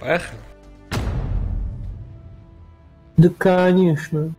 Поехали. Да, конечно.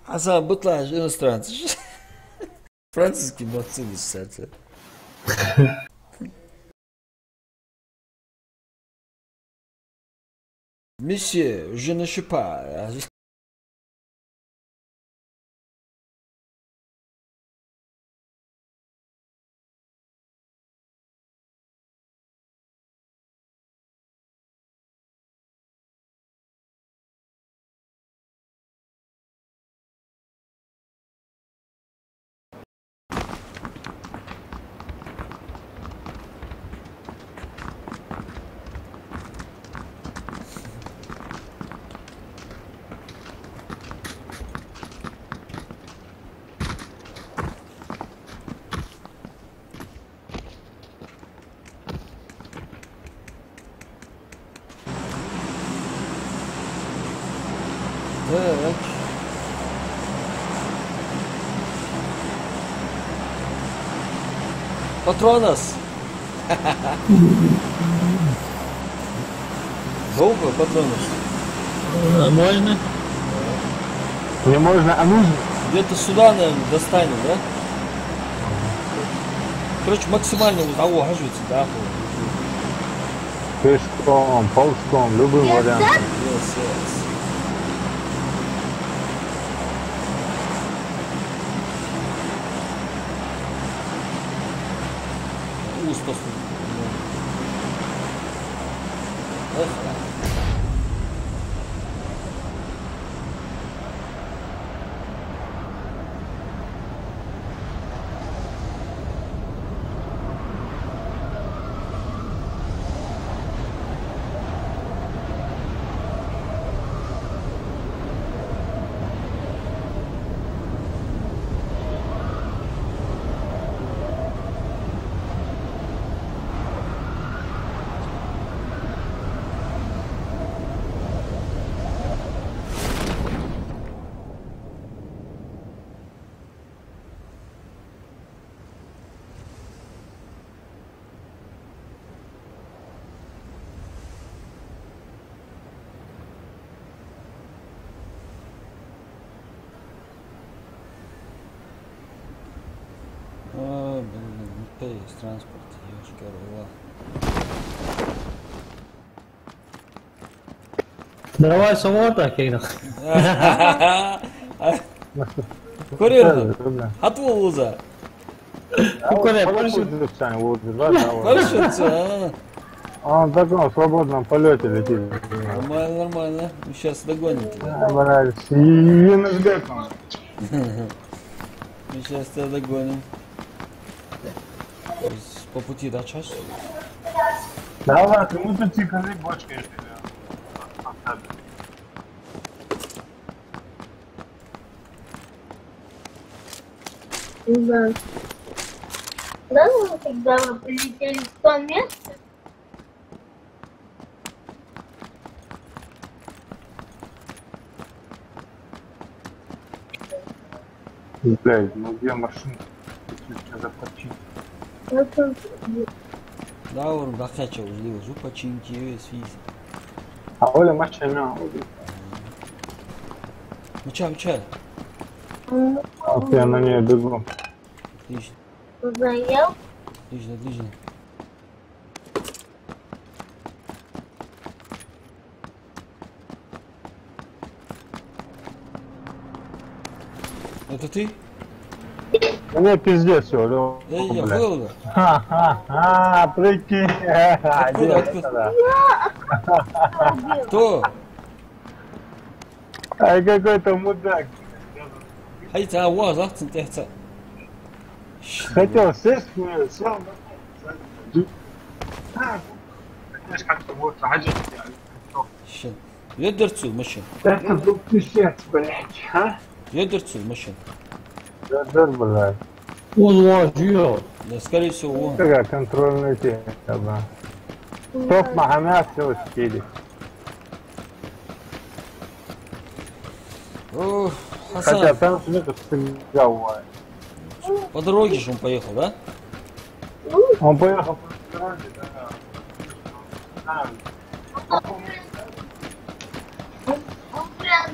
Hasan Butler иностранец. Французский молодцы, кстати. Monsieur, je ne sais pas. Так. Патронас. Долго патронас? Можно? Не можно, а нужно? Где-то сюда, наверное, достанем, да? Короче, максимально агаживается, да? Пешком, ползком, любым вариантом. Yes. Пусто. Эх. Есть транспорт, Давай самолета, Кейна. Курьер, отвол луза. Парашются, Он в таком свободном полете летит. Нормально. Сейчас догоним тебя. Мы сейчас тебя догоним. По пути, да, час? Давай, ты нужно тикали бочкой. Да. Да, когда мы прилетели в то место. Блядь, ну где машина? Сейчас започинь. Да, он бахача узлил, жупачинки, свизи. А Оля машина. Мча. Вот я на нее бегу. Отлично. Заел. Отлично. Это ты? Мне пиздец все, Я был, да? Ха-ха-ха, прикинь. Откуда? Кто? Ай, какой-то мудак. Хайта, захтен техта. Хотел сесть, сел. Знаешь, как-то вот один. Ядерцу, машин. Это был пиздец, блядь, а? Ядерцу, машин. Да, блядь. Уложил. Да, скорее всего, он. Какая контрольная тема. Топ Махамяд все успели. Ох, Хотя Хасан. там что-то стрелял. По дороге же он поехал, да? Он поехал по дороге, да. Он прям.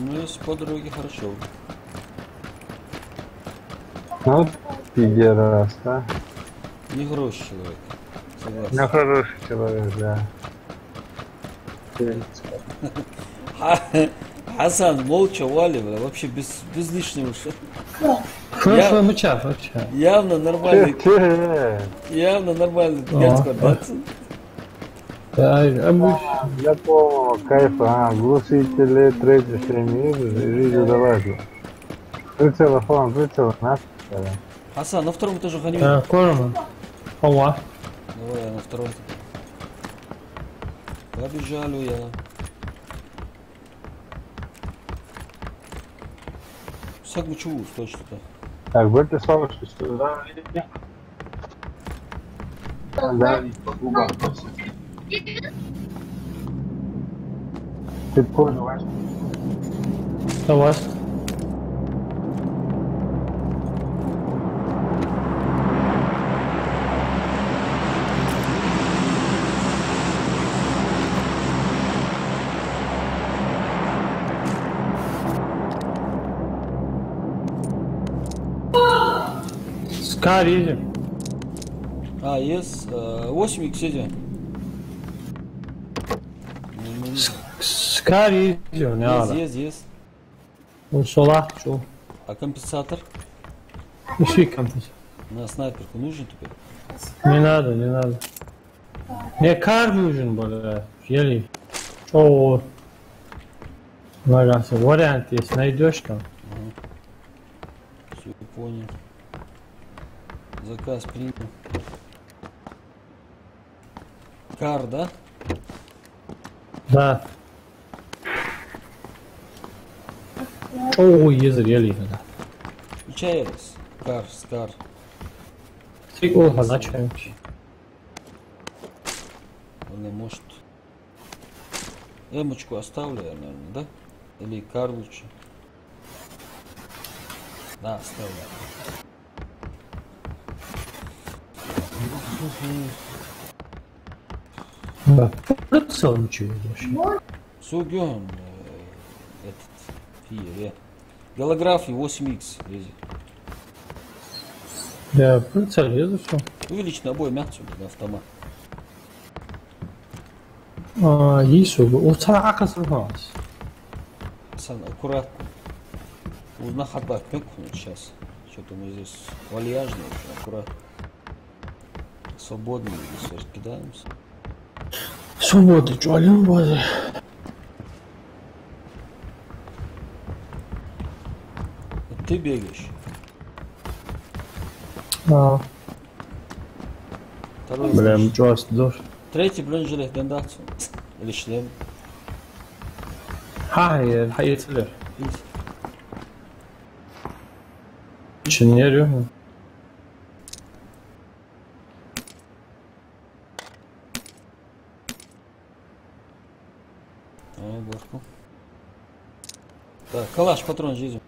Ну, если по дороге, хорошо. Ну, пидерас, да? Не хороший человек. Ну, Согласен. хороший человек, да. Хасан молча валивал, вообще без лишнего. Хорошо, мыча. Явно нормальный, Че? явно нормальный дядька, да? Для полного кайфа, глушители, третий семьи, видео давай. Прицел, нас. Хасан, на втором этаже гоню. Корма. Ова. Давай я на втором. Побежали я. Сагму чего, стой что-то. Так, будьте славушки, что да? Да, по губам. Ты понял, а? Что у вас? Скар едем. А, есть 8 х едем. Скар едем, не надо. Есть. Он сола, что? А компенсатор? Ищи компенсатор. На снайперку нужен теперь? Не надо. Мне кар нужен, блядь. Еле. О, Вариант есть, найдешь там. Все, понял. Заказ принят. Кар, да? Да. О, езер, еле. Включается. Скар. Ты олга начаем. Он не может. Эмочку оставлю я, наверное, да? Или кар лучше? Да, оставлю. Да. Прицел ничего идешь. Сугён этот фиер. Голографии 8х лезет. Да, прицел еду все. Увеличь на обои мягче на автомат. Есть у цара оказалось. Сан, аккуратно. На ходах мёкнуть сейчас. Что-то мы здесь вальяжные, очень аккуратно. Свободно здесь раскидаемся. Свобода, чуалин базы. Вот ты бегаешь. Второй Блин, джост, дождь. Третий бронежилет дендацию. Или шлем. Хай целер. Видите? Инженерию. Горку. Так, калаш, патрон жизнь.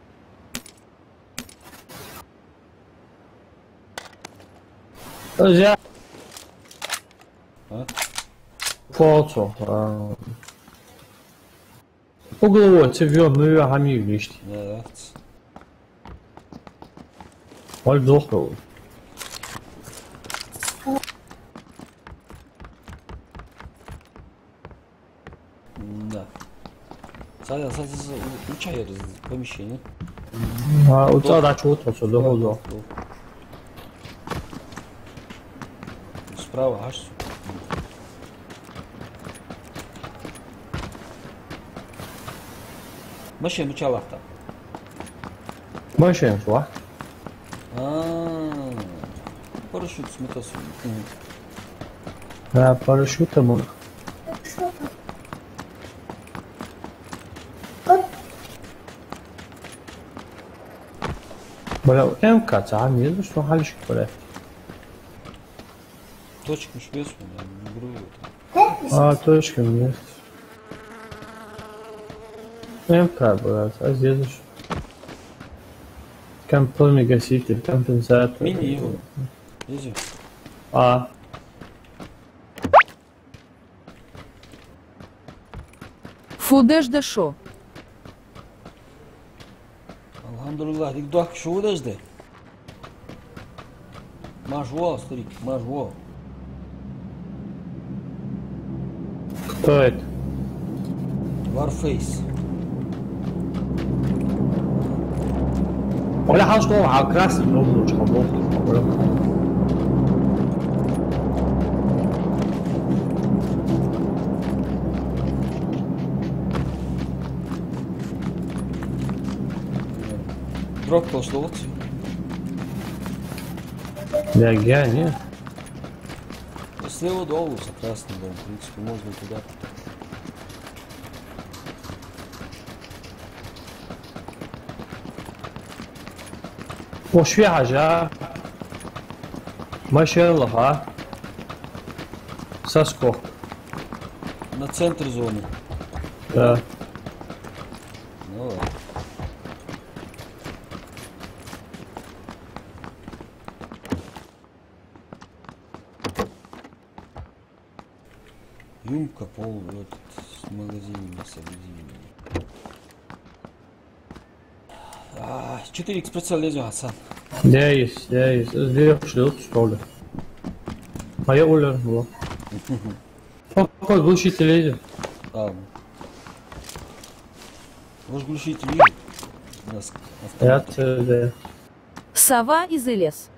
Друзья. А? Фолцо. Угловой, цевьон, ну я хамил лишь. Да. Вальдохов. Да. Включай помещение. У тебя дача утроса, доходу. Справа аж. Машина мучалахта. Машин, что? Парашют с мотоциклом. Да, парашютом он. Бля, МК, там есть, что халишь, бля. Точка швец, я не беру. Точка есть. МК, блядь, а здесь. Кампами гаситель, компенсатор. Мини его. Иди. А, Фудеш да шо? Alhamdulillah, dik duak şu udazde. Мажво, старик, мажво. кто это? Warface. ولا حاجة هو على красный, но лучше хабов. Дроп пошло вот. Да, я не. Слева долу, за красный дом, в принципе, можно туда. وش في حاجة؟ ما شاء الله ها. ساسكو. На центр зоны. Да. Ну ладно. Юмка пол этот с магазинами соединенными. 4х прицел лезем, Асан. Дяйс. Сверху шлют, что ли? А я Оля была. Какой глушитель лезет? Ваш глушитель видит? У нас автомат. Да. Сова из Элес.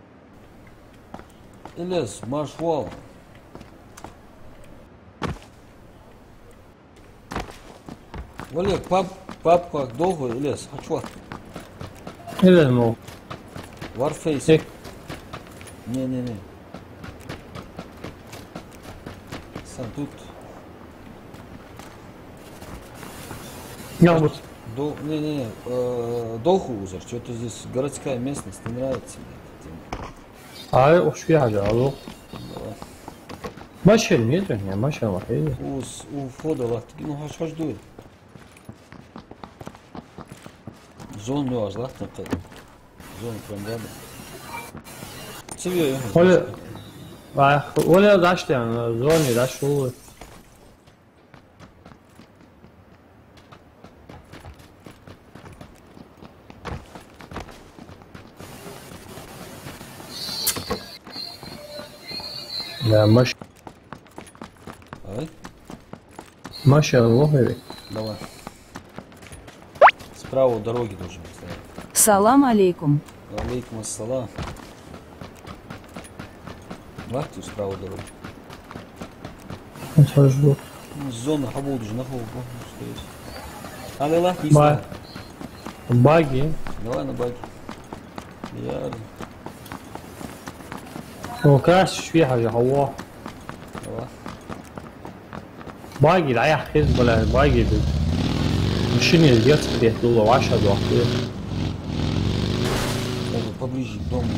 Элес, марш вал. Олег, папка долго, Элес, хочу. Или ну. Warface. Не. Сам тут. Я вот. Не. Долго узор. Что-то здесь городская местность, не нравится мне эта тема. А уж في حاجة алло. Машин нет, не машин вообще. У входа лахтыки, ну хаш дует. Зон не аж лахтыки. Зон прям рядом. Себе. Оля дашь там, зоне дошел. Да, Давай. Машина лоховик. Давай. Справа у дороги должен стоять. Салам алейкум. Алейкум ассалам. Лахту справа дороги. Сажу. Зона хабу уже на хабу стоит. Але лахти Ба. Баги. Давай на баги. Я. هو كاش في حاجة هو Давай. باقي لا حزب ولا باقي مشيني الجيت بيحلو له 10 وقت Поближе к дому.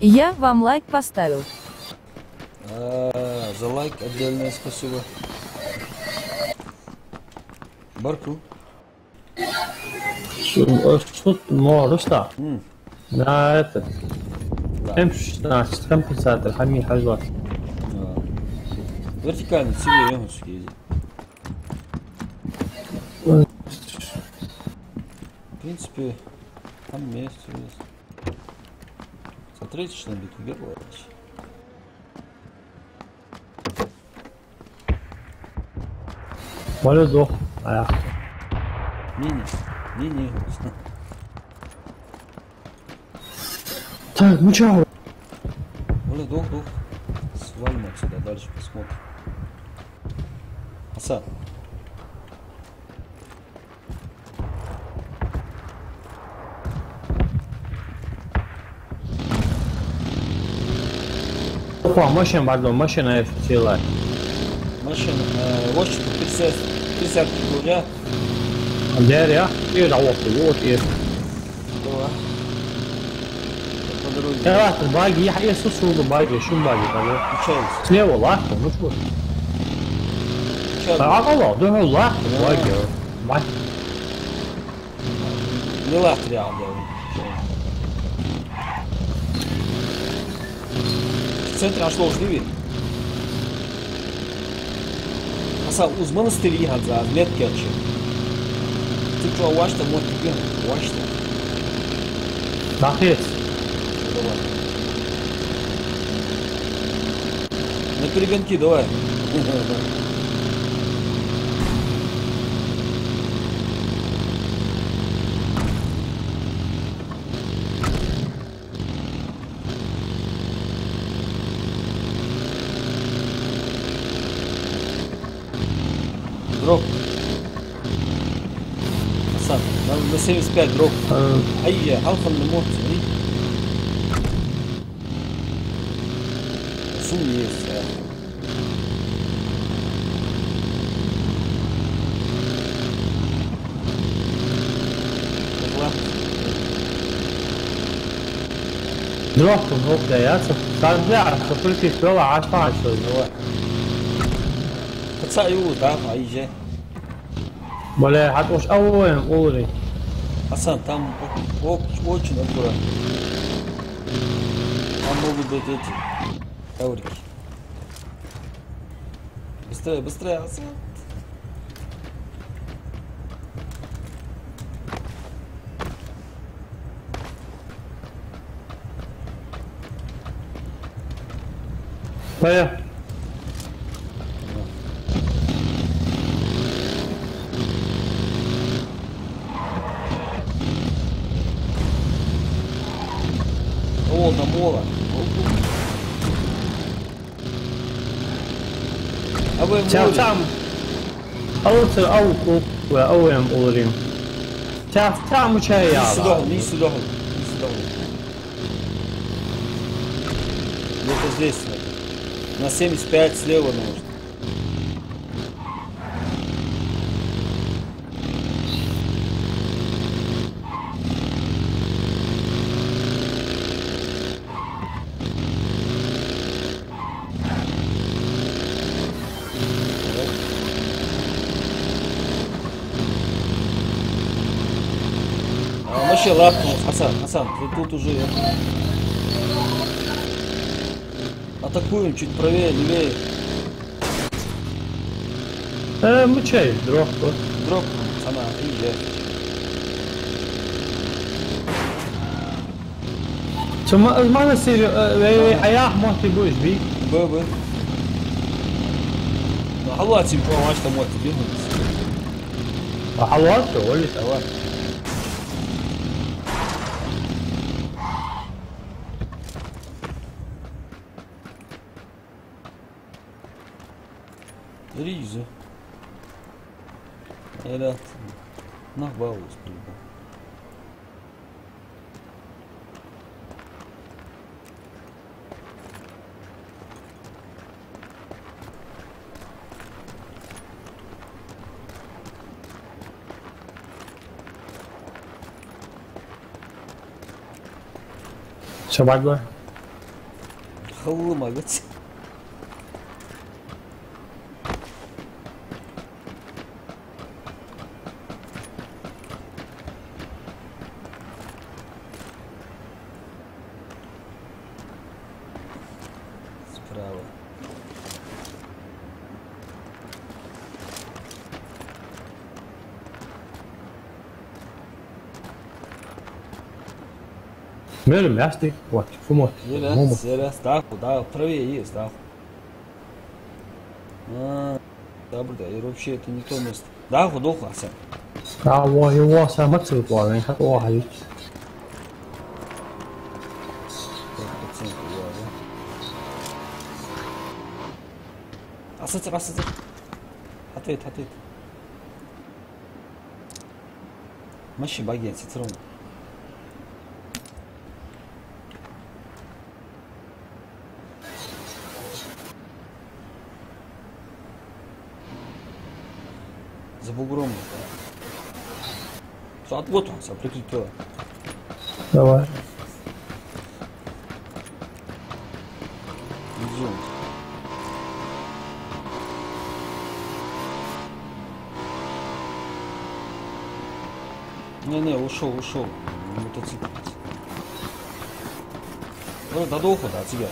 Я вам лайк поставил. За лайк отдельное спасибо. Барку. Что Руста? Да, это. М16 компенсатор, хами хажва. Вертикально себе ремонт ездит. В принципе, там место есть. Смотрите, что на битву герла. Моля сдох. А Не. так, ну чё? Оля, дух. Свалим отсюда, дальше посмотрим. Асан. Опа, машина, пардон, машина это села. Машина, лошадь 50 кг. Дер я? И работаю, вот есть. Давай. По дороге. Я баги, я сусуду баги, шум баги, да? Включается. Слева лахта, ну что? А кого? Да лахта, баги. Слила трял, да. В центре аж ложный вид. Аса uzmanı stili hadza metke açı. Tıkça ulaşta motivin ulaşta. Нахец. Давай. На перегонки давай. Дроп. Асан, на 75 дроп. Ай, алфан не может. Сум есть. دروحكم هوك يا اسف صار بيعرف كل شيء والله 10 Давай. Пацаю, да, поезжай. ولا حتوش اول قولي Асан, там очень аккуратно. Там могут быть эти коврики. Быстрее, быстрее, Асан. طيب Молодо, молодо. А вы شاف تعم او او ام قولين شاف تعم شيء Не сюда, يا не сюда, не сюда. Где-то здесь. На 75 слева нужно. Вообще лапнул, Хасан, ты тут уже атакуем чуть правее, левее. مو شيء دروحكم Дроп, она, приезжай. ثم ما نصير عياح ما تبوش بي Б. Ну, халва тебе помочь, там вот тебе. حولته ولا Давай. Риза. Рад. На балу спрыгнул. شو بعد بقى Халва магать. Справа. ميرم ياستي وات فموت Зря, ставку, да, правее есть, да. Добро, и вообще это не то место. Да, худоху, Асан. هو هو سامت والله حتى واحد 100% я, да. Асатыр. Хатет. Маши баген, цитрон. За бугром. Вот он, прикрепила. давай Идем. Не, ушел. Мотоцикл. До дохода от тебя.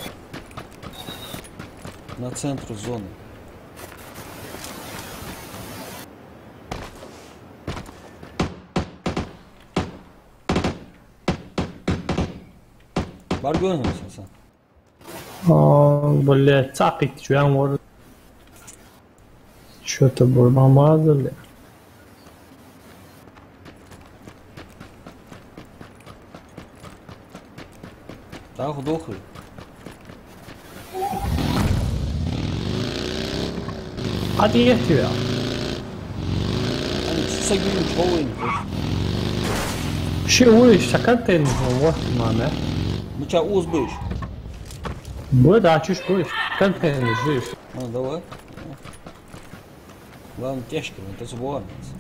На центру зоны. Баргон, Хасан. Блядь, цапик, что я может. Что-то было намазали. Да, худохуй. Hadi yetiyor. Hani çıksa günün çoğu indir. Şey o iş sakatın o mane. Bıçağı uzbış. Bu da açış bu iş. Sakatın жив. Ну, давай. Главное, тяжко, это забывается.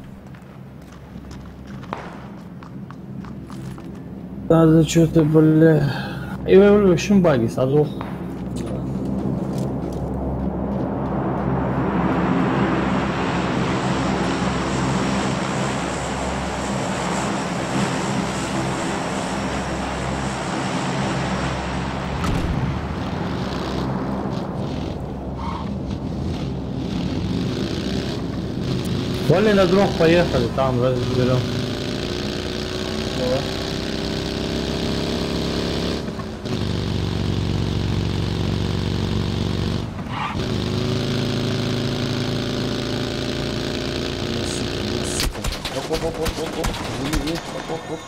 Надо что-то, бля. И вы очень баги сразу. Вали на дров поехали, там разберем. Давай. Оп.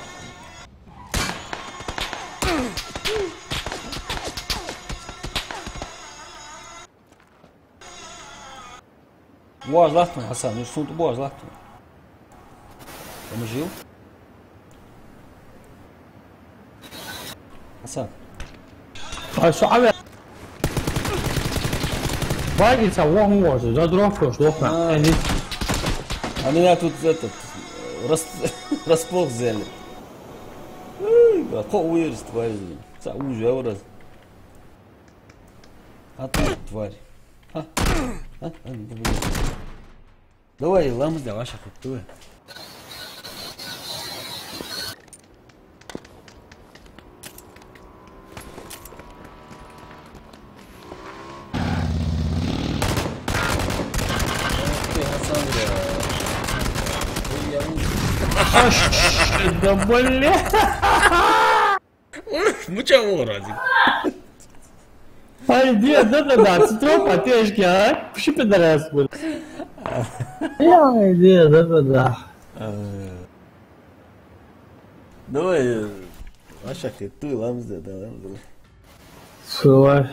Boğaz laktın Hasan, üstünde boğaz laktın. Konuşuyor. Hasan. А что, авиа? Багица, вон вот, за дров что они. А меня тут этот расплох взяли. Какой уверен, тварь. Уже раз. А ты, тварь. Давай, ламыз да ваша хутту. Да бля. Ну чего ради? Ай, да, цитроп опешки, а? Пиши пидорас, блин. Ай, да. Давай, ваша хутту, ламыз да, ламыз. Давай.